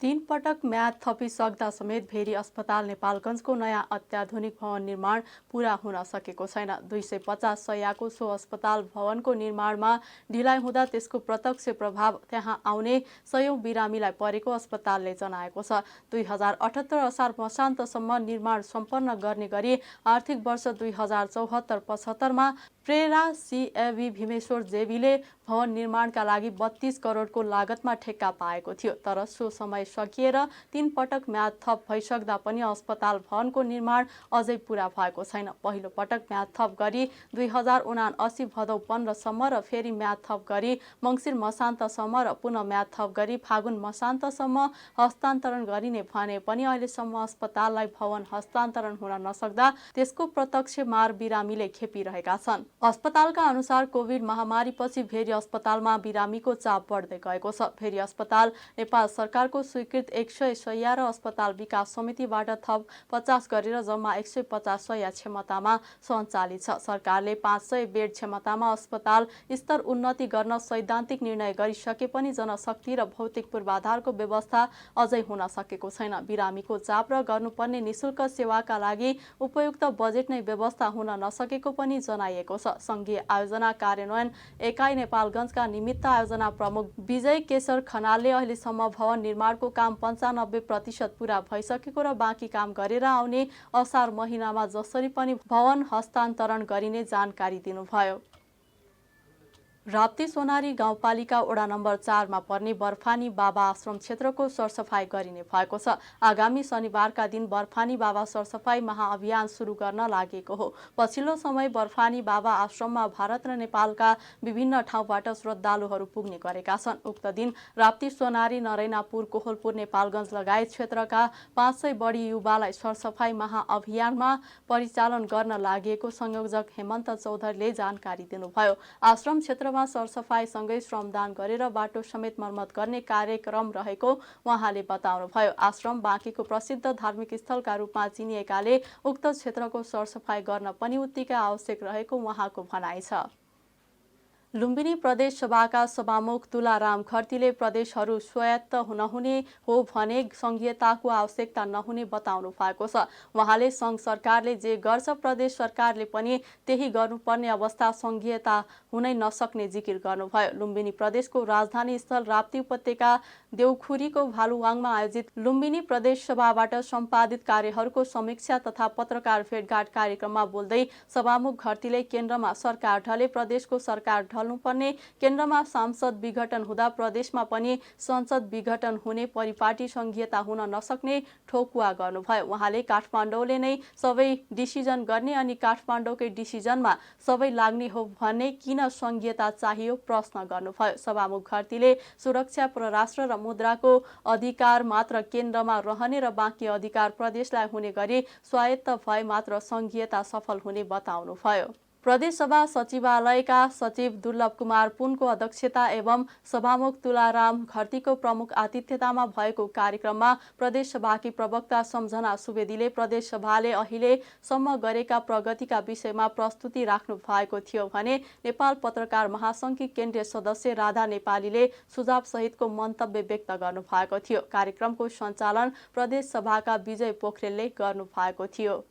3 पटक म्याद थपिसक्दा समेत भेरी अस्पताल नेपालगञ्जको नयाँ अत्याधुनिक भवन निर्माण पूरा हुन सकेको छैन। 250 शय्याको सो अस्पताल भवनको निर्माणमा ढिलाइ हुँदा त्यसको प्रत्यक्ष प्रभाव त्यहाँ आउने सयौं बिरामीलाई परेको अस्पतालले जनाएको छ। 2078 असार मसान्तसम्म निर्माण सम्पन्न गर्ने गरी आर्थिक वर्ष 2074-75 मा प्रेरा सिएबी भीमेश्वर जेबीले भवन निर्माणका लागि 32 करोडको लागतमा ठेक्का पाएको थियो। तर सो समय सकिएर 3 पटक म्याद थप भइसक्दा पनि अस्पताल भवनको निर्माण अझै पूरा भएको छैन। पहिलो पटक म्याद थप गरी 2079 भदौ 15 सम्म र फेरि म्याद थप गरी मङ्सिर मसान्तसम्म र पुनः म्याद थप गरी फागुन मसान्तसम्म हस्तान्तरण गरिने भने पनि अहिलेसम्म अस्पताललाई भवन हस्तान्तरण हुन नसक्दा त्यसको प्रत्यक्ष मार बिरामीले खेपिरहेका छन्। अस्पतालका अनुसार कोभिड महामारीपछि भेरी अस्पतालमा बिरामीको चाप बढ्दै गएको छ। भेरी अस्पताल नेपाल सरकारको स्वीकृत 100 शय्या र अस्पताल विकास समितिबाट थप 50 गरेर जम्मा 150 शय्या क्षमतामा सञ्चालित छ। सरकारले 500 बेड क्षमतामा अस्पताल स्तर उन्नति गर्न सैद्धान्तिक निर्णय गरिसके पनि जनशक्ति र भौतिक पूर्वाधारको व्यवस्था अझै हुन सकेको छैन। बिरामीको चाप र गर्नुपर्ने निशुल्क सेवाका लागि उपयुक्त बजेट नै व्यवस्था हुन नसकेको पनि जनाइएको छ। संघीय आयोजना कार्यान्वयन एकाइ नेपालगञ्जका निमित्त आयोजना प्रमुख विजय केशर खनालले अहिलेसम्म भवन निर्माणको काम 95% पूरा भइसकेको र बाँकी काम गरेर आउने असार महिनामा जसरी पनि भवन हस्तान्तरण गरिने जानकारी दिनुभयो। राप्ती सोनारी गाउँपालिका वडा नम्बर 4 मा पर्ने बर्फानी बाबा आश्रम क्षेत्रको सरसफाई गरिने भएको छ। आगामी शनिबारका दिन बर्फानी बाबा सरसफाई महाअभियान सुरु गर्न लागेको हो। पछिल्लो समय बर्फानी बाबा आश्रममा भारत र नेपालका विभिन्न ठाउँबाट श्रद्धालुहरू पुग्ने गरेका छन्। उक्त दिन राप्ती सोनारी, नरैनापुर, कोहलपुर, नेपालगञ्ज लगायत क्षेत्रका 500 बढी युवालाई सरसफाई महाअभियानमा परिचालन गर्न लागेको संयोजक हेमन्त चौधरीले जानकारी दिनुभयो। आश्रम क्षेत्र सरसफाईसँगै श्रमदान गरेर बाटो समेत मर्मत गर्ने कार्यक्रम रहेको उहाँले बताउनुभयो। आश्रम बाँकीको प्रसिद्ध धार्मिक स्थलका रूपमा चिनिएकाले उक्त क्षेत्रको सरसफाई गर्न पनि उत्तिकै आवश्यक रहेको उहाँको भनाइ छ। लुम्बिनी प्रदेश सभाका सभामुख तुलाराम खर्तीले प्रदेशहरू स्वायत्त नहुने हो भने संघीयताको आवश्यकता नहुने बताउनु भएको छ। उहाँले सङ्घ सरकारले जे गर्छ प्रदेश सरकारले पनि त्यही गर्नुपर्ने अवस्था संघीयता हुनै नसक्ने जिकिर गर्नुभयो। लुम्बिनी प्रदेशको राजधानी स्थल राप्ती उपत्यका देउखुरीको भालुवाङमा आयोजित लुम्बिनी प्रदेश सभाबाट सम्पादित कार्यहरूको समीक्षा तथा पत्रकार भेटघाट कार्यक्रममा बोल्दै सभामुख खर्तीले केन्द्रमा सरकार ढले प्रदेशको सरकार ढल्नुपर्ने, केन्द्रमा सांसद विघटन हुँदा प्रदेशमा पनि संसद विघटन हुने परिपाटी संघीयता हुन नसक्ने ठोकुवा गर्नुभयो। उहाँले काठमाडौँले नै सबै डिसिजन गर्ने अनि काठमाडौँकै डिसिजनमा सबै लाग्ने हो भने किन संघीयता चाहियो प्रश्न गर्नुभयो। सभामुख खर्तीले सुरक्षा, परराष्ट्र र मुद्राको अधिकार मात्र केन्द्रमा रहने र बाँकी अधिकार प्रदेशलाई हुने गरी स्वायत्त भए मात्र संघीयता सफल हुने बताउनुभयो। प्रदेशसभा सचिवालयका सचिव दुर्लभ कुमार पुनको अध्यक्षता एवं सभामुख तुलाराम खर्तीको प्रमुख आतिथ्यतामा भएको कार्यक्रममा प्रदेशसभाकी प्रवक्ता सम्झना सुवेदीले प्रदेशसभाले अहिलेसम्म गरेका प्रगतिका विषयमा प्रस्तुति राख्नु भएको थियो भने नेपाल पत्रकार महासङ्घकी केन्द्रीय सदस्य राधा नेपालीले सुझाव सहितको मन्तव्य व्यक्त गर्नु भएको थियो। कार्यक्रमको सञ्चालन प्रदेशसभाका विजय पोखरेलले गर्नु भएको थियो।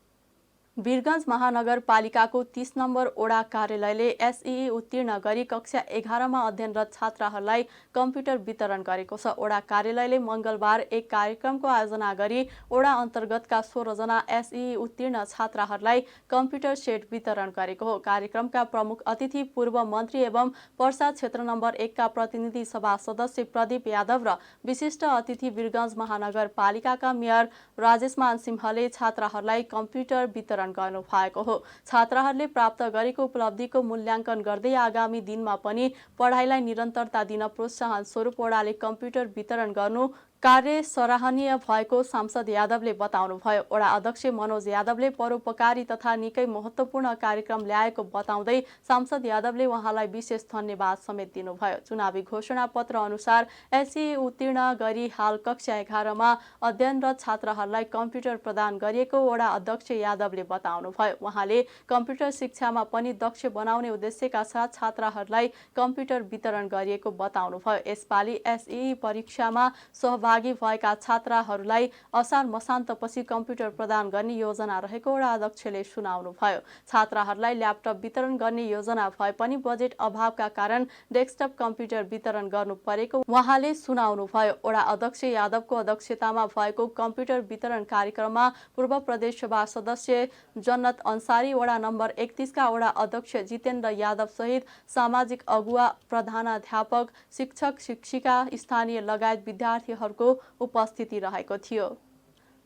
वीरगञ्ज महानगरपालिकाको 30 नम्बर ओडा कार्यालयले एसई उत्तीर्ण गरी कक्षा 11मा अध्ययनरत छात्राहरूलाई कम्प्युटर वितरण गरेको छ। ओडा कार्यालयले मङ्गलबार एक कार्यक्रमको आयोजना गरी ओडा अन्तर्गतका 16 जना एसई उत्तीर्ण छात्राहरूलाई कम्प्युटर सेट वितरण गरेको हो। कार्यक्रमका प्रमुख अतिथि पूर्व मन्त्री एवं पर्सा क्षेत्र नम्बर 1 का प्रतिनिधि सभा सदस्य प्रदीप यादव र विशिष्ट अतिथि वीरगञ्ज महानगरपालिकाका मेयर राजेशमान सिंहले छात्राहरूलाई कम्प्युटर वितरण गर्नु भएको हो। छात्राहरूले प्राप्त गरेको उपलब्धिको मूल्याङ्कन गर्दै आगामी दिनमा पनि पढाइलाई निरन्तरता दिन प्रोत्साहन स्वरूप ओडाले कम्प्युटर वितरण गर्नु कार्य सराहनीय भएको सांसद यादवले बताउनुभयो। ओडा अध्यक्ष मनोज यादवले परोपकारी तथा निकै महत्त्वपूर्ण कार्यक्रम ल्याएको बताउँदै सांसद यादवले उहाँलाई विशेष धन्यवाद समेत दिनुभयो। चुनावी घोषणा पत्र अनुसार एसई उत्तीर्ण गरी हाल कक्षा 11मा अध्ययनरत छात्राहरूलाई कम्प्युटर प्रदान गरिएको ओडा अध्यक्ष यादवले बताउनुभयो। उहाँले कम्प्युटर शिक्षामा पनि दक्ष बनाउने उद्देश्यका साथ छात्राहरूलाई कम्प्युटर वितरण गरिएको बताउनुभयो। यसपालि एसई परीक्षामा सहभागी भएका छात्राहरूलाई असार मसान्तपछि कम्प्युटर प्रदान गर्ने योजना रहेको वडा अध्यक्षले सुनाउनुभयो। छात्राहरूलाई ल्यापटप वितरण गर्ने योजना भए पनि बजेट अभावका कारण डेस्कटप कम्प्युटर वितरण गर्नु परेको उहाँले सुनाउनुभयो। वडा अध्यक्ष यादवको अध्यक्षतामा भएको कम्प्युटर वितरण कार्यक्रममा पूर्व प्रदेश सभा सदस्य जन्नत अन्सारी, वडा नम्बर 31 का वडा अध्यक्ष जितेन्द्र यादव सहित सामाजिक अगुवा, प्रधानाध्यापक, शिक्षक, शिक्षिका, स्थानीय लगायत विद्यार्थीहरूको उपस्थिति रहेको थियो।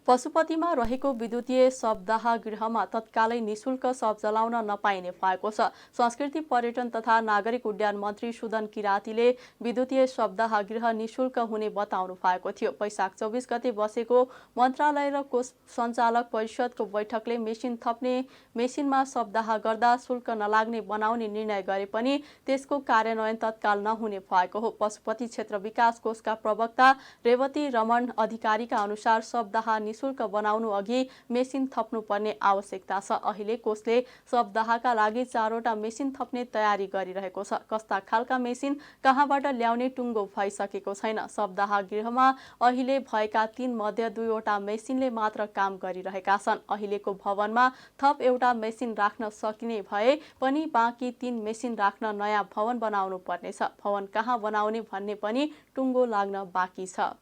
पशुपतिमा रहेको विद्युतीय शवदाह गृहमा तत्कालै निशुल्क शव जलाउन नपाइने भएको छ। संस्कृति, पर्यटन तथा नागरिक उड्डयन मन्त्री सुदन किरातीले विद्युतीय शवदाह गृह निशुल्क हुने बताउनु भएको थियो। वैशाख 24 गते बसेको मन्त्रालय र कोष सञ्चालक परिषदको बैठकले मेसिन थप्ने, मेसिनमा शवदाह गर्दा शुल्क नलाग्ने बनाउने निर्णय गरे पनि त्यसको कार्यान्वयन तत्काल नहुने भएको हो। पशुपति क्षेत्र विकास कोषका प्रवक्ता रेवती रमण अधिकारीका अनुसार शवदाह निशुल्क बनाउनु अघि मेसिन थप्नुपर्ने आवश्यकता छ। अहिले कोषले शवदाहका लागि 4वटा मेसिन थप्ने तयारी गरिरहेको छ। कस्ता खालका मेसिन कहाँबाट ल्याउने टुङ्गो भइसकेको छैन। शवदाह गृहमा अहिले भएका 3 मध्ये 2वटा मेसिनले मात्र काम गरिरहेका छन्। अहिलेको भवनमा थप एउटा मेसिन राख्न सकिने भए पनि बाँकी 3 मेसिन राख्न नयाँ भवन बनाउनु पर्नेछ। भवन कहाँ बनाउने भन्ने पनि टुङ्गो लाग्न बाँकी छ।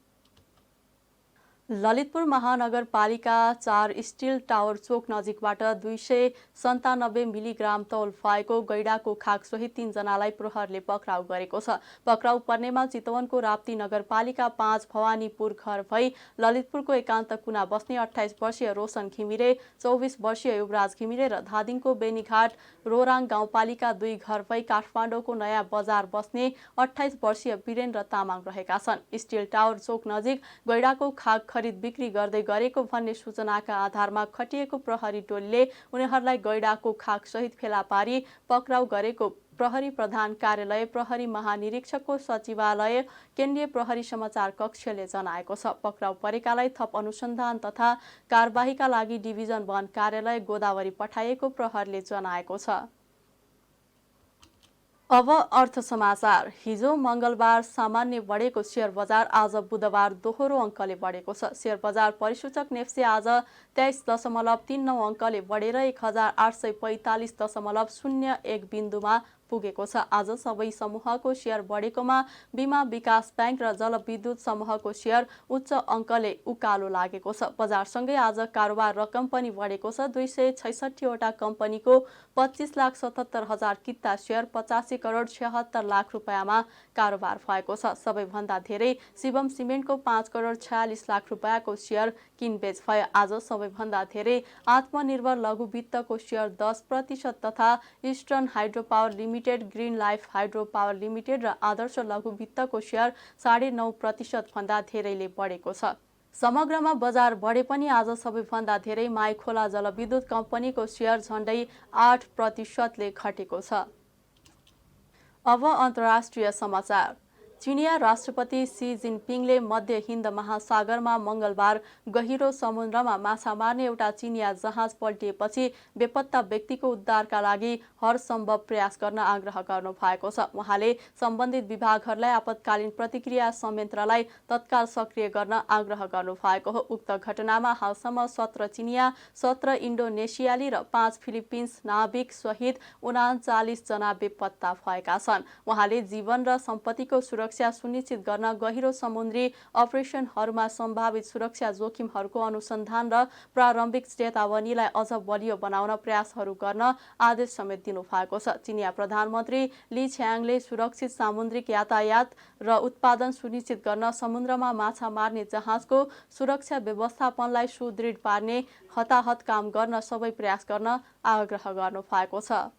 ललितपुर महानगरपालिका 4 स्टिल टावर चोक नजिकबाट 297 मिलिग्राम तौल भएको गैडाको खाकसहित 3 जनालाई प्रहरले पक्राउ गरेको छ। पक्राउ पर्नेमा चितवनको राप्ती नगरपालिका 5 भवानीपुर घर भई ललितपुरको एकान्त कुना बस्ने 28 वर्षीय रोशन घिमिरे, 24 वर्षीय युवराज घिमिरे र धादिङको बेनीघाट रोराङ गाउँपालिका 2 घर भई काठमाडौँको नयाँ बजार बस्ने 28 वर्षीय वीरेन्द्र तामाङ रहेका छन्। स्टिल टावर चोक नजिक गैडाको खाक खरिद बिक्री गर्दै गरेको भन्ने सूचनाका आधारमा खटिएको प्रहरी टोलीले उनीहरूलाई गैडाको खाक सहित फेला पारी पक्राउ गरेको प्रहरी प्रधान कार्यालय, प्रहरी महानिरीक्षकको सचिवालय, केन्द्रीय प्रहरी समाचार कक्षले जनाएको छ। पक्राउ परेकालाई थप अनुसन्धान तथा कारबाहीका लागि डिभिजन 1 कार्यालय गोदावरी पठाइएको प्रहरीले जनाएको छ। अब अर्थ समाचार। हिजो मंगलबार सामान्य बढेको शेयर बजार आज बुधबार दोहोरो अङ्कले बढेको छ। शेयर बजार परिसूचक नेप्से आज 23.39 अङ्कले बढेर 1845.01 बिन्दुमा पुगेको छ। आज सबै समूहको शेयर बढेकोमा बीमा विकास बैंक र जलविद्युत समूहको शेयर उच्च अङ्कले उकालो लागेको छ। बजारसँगै आज कारोबार रकम पनि बढेको छ। 266 वटा कम्पनीको 25,77,000 किता शेयर 85 करोड 76 लाख रुपैयाँमा कारोबार भएको छ। सबैभन्दा धेरै शिवम सिमेन्टको 5 करोड 46 लाख रुपैयाँको शेयर किनबेच भयो। आज सबैभन्दा धेरै आत्मनिर्भर लघु वित्तको शेयर 10% तथा eastern hydro power limited, green life hydro power limited र आदर्श लघु वित्तको शेयर 9.5% भन्दा धेरैले बढेको छ। समग्रमा बजार बढे पनि आज सबैभन्दा धेरै माइखोला जलविद्युत कम्पनीको शेयर झन्डै 8% ले घटेको छ। अब अन्तर्राष्ट्रिय समाचार। चिनिया राष्ट्रपति सी जिनपिङले मध्य हिन्द महासागरमा मंगलबार गहिरो समुद्रमा माछा मार्ने एउटा चिनिया जहाज पल्टिएपछि बेपत्ता व्यक्तिको उद्धारका लागि हरसम्भव प्रयास गर्न आग्रह गर्नु भएको छ। उहाँले सम्बन्धित विभागहरूलाई आपतकालीन प्रतिक्रिया संयन्त्रलाई तत्काल सक्रिय गर्न आग्रह गर्नु भएको हो। उक्त घटनामा हालसम्म 17 चिनिया, 17 इन्डोनेसियाली र 5 फिलिपिन्स नाविक सहित 39 जना बेपत्ता भएका छन्। उहाँले जीवन र सम्पत्तिको सुरक्षा सुनिश्चित गर्न गहिरो समुद्री अपरेसनहरूमा सम्भावित सुरक्षा जोखिमहरूको अनुसन्धान र प्रारम्भिक चेतावनीलाई अझ बलियो बनाउन प्रयासहरू गर्न आदेश समेत दिनु भएको छ। चिनिया प्रधानमन्त्री ली छ्याङले सुरक्षित सामुद्रिक यातायात र उत्पादन सुनिश्चित गर्न समुद्रमा माछा मार्ने जहाजको सुरक्षा व्यवस्थापनलाई सुदृढ पार्ने हताहत काम गर्न सबै प्रयास गर्न आग्रह गर्नु भएको छ।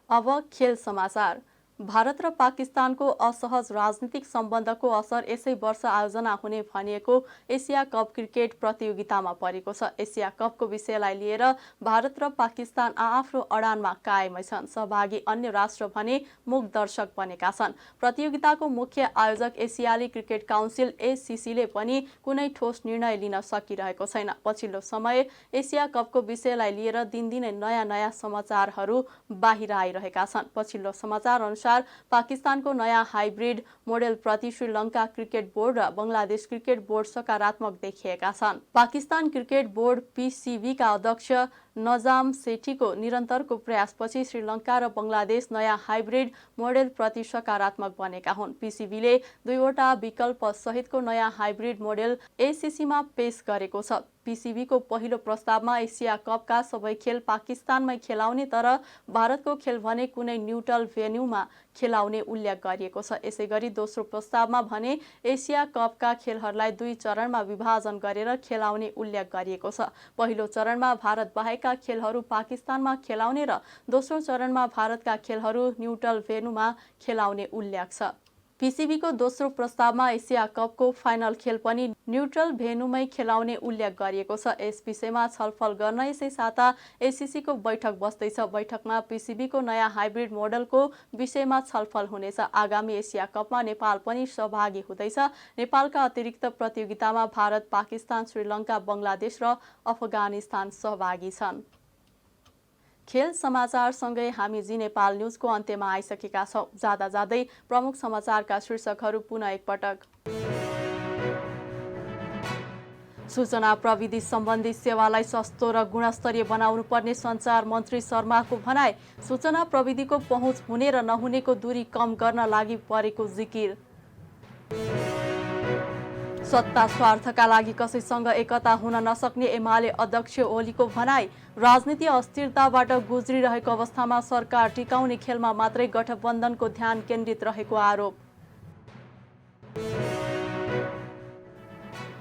अब खेल समाचार। भारत र पाकिस्तानको असहज राजनीतिक सम्बन्धको असर यसै वर्ष आयोजना हुने भनिएको एसिया कप क्रिकेट प्रतियोगितामा परेको छ। एसिया कपको विषयलाई लिएर भारत र पाकिस्तान आआफ्नो अडानमा कायमै छन्। सहभागी अन्य राष्ट्र भने मूक दर्शक बनेका छन्। प्रतियोगिताको मुख्य आयोजक एसियाली क्रिकेट काउन्सिल एसीसीले पनि कुनै ठोस निर्णय लिन सकिरहेको छैन। पछिल्लो समय एसिया कपको विषयलाई लिएर दिनदिनै नयाँ समाचारहरू बाहिर आइरहेका छन्। पछिल्लो समाचार पाकिस्तानको नयाँ हाइब्रिड मोडेलप्रति श्रीलङ्का क्रिकेट बोर्ड र बंगलादेश क्रिकेट बोर्ड सकारात्मक देखिएका छन्। पाकिस्तान क्रिकेट बोर्ड पीसीबीका अध्यक्ष नजाम सेठीको निरन्तरको प्रयासपछि श्रीलङ्का र बंगलादेश नयाँ हाइब्रिड मोडेलप्रति सकारात्मक बनेका हुन्। पीसीबीले 2वटा विकल्प सहितको नयाँ हाइब्रिड मोडेल एसीसीमा पेश गरेको छ। पीसीबीको पहिलो प्रस्तावमा एसिया कपका सबै खेल पाकिस्तानमै खेलाउने तर भारतको खेल भने कुनै न्युट्रल भेन्यूमा खेलाउने उल्लेख गरिएको छ। यसैगरी दोस्रो प्रस्तावमा भने एसिया कपका खेलहरूलाई 2 चरणमा विभाजन गरेर खेलाउने उल्लेख गरिएको छ। पहिलो चरणमा भारत बाहेकका खेलहरू पाकिस्तानमा खेलाउने र दोस्रो चरणमा भारतका खेलहरू न्युट्रल भेन्यूमा खेलाउने उल्लेख छ। पीसीबीको दोस्रो प्रस्तावमा एसिया कपको फाइनल खेल पनि न्युट्रल भेन्यूमै खेलाउने उल्लेख गरिएको छ। यस विषयमा छलफल गर्न यसै साता एसीसीको बैठक बस्दैछ। बैठकमा पीसीबीको नयाँ हाइब्रिड मोडलको विषयमा छलफल हुनेछ। आगामी एसिया कपमा नेपाल पनि सहभागी हुँदैछ। नेपालका अतिरिक्त प्रतियोगितामा भारत, पाकिस्तान, श्रीलङ्का, बंगलादेश र अफगानिस्तान सहभागी छन्। खेल समाचारसँगै हामी जी नेपाल न्युजको अन्त्यमा आइसकेका छौँ। जाँदा जाँदै प्रमुख समाचारका शीर्षकहरू पुनः एकपटक। सूचना प्रविधि सम्बन्धी सेवालाई सस्तो र गुणस्तरीय बनाउनु पर्ने सञ्चार मन्त्री शर्माको भनाई। सूचना प्रविधिको पहुँच हुने र नहुनेको दूरी कम गर्न लागि परेको जिकिर। सत्ता स्वार्थका लागि कसैसँग एकता हुन नसक्ने एमाले अध्यक्ष ओलीको भनाई। राजनीति अस्थिरताबाट गुज्रिरहेको अवस्थामा सरकार टिकाउने खेलमा मात्रै गठबन्धनको ध्यान केन्द्रित रहेको आरोप।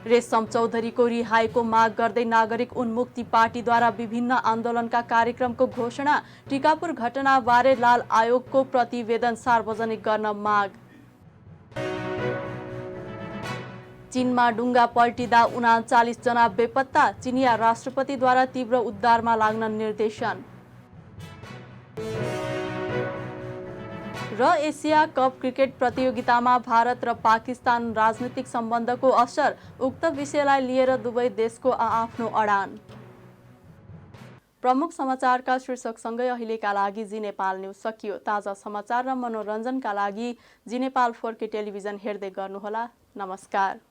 रेशम चौधरीको रिहाईको माग गर्दै नागरिक उन्मुक्ति पार्टीद्वारा विभिन्न आन्दोलनका कार्यक्रमको घोषणा। टिकापुर घटनाबारे लाल आयोगको प्रतिवेदन सार्वजनिक गर्न माग। चीनमा डुङ्गा पल्टिँदा 39 जना बेपत्ता। चिनिया राष्ट्रपतिद्वारा तीव्र उद्धारमा लाग्न निर्देशन। र एसिया कप क्रिकेट प्रतियोगितामा भारत र पाकिस्तान राजनीतिक सम्बन्धको असर। उक्त विषयलाई लिएर दुवै देशको आआफ्नो अडान। प्रमुख समाचारका शीर्षकसँगै अहिलेका लागि जी नेपाल न्युज सकियो। ताजा समाचार र मनोरञ्जनका लागि जी नेपाल 4K टेलिभिजन हेर्दै गर्नुहोला। नमस्कार।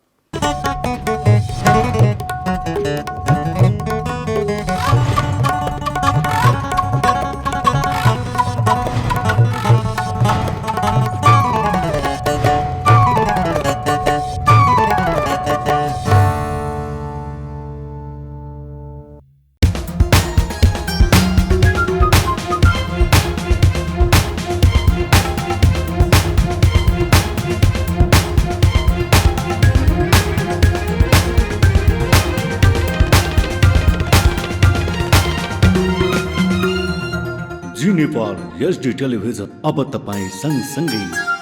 जी नेपाल HD टेलिभिजन अब तपाईँ सँगसँगै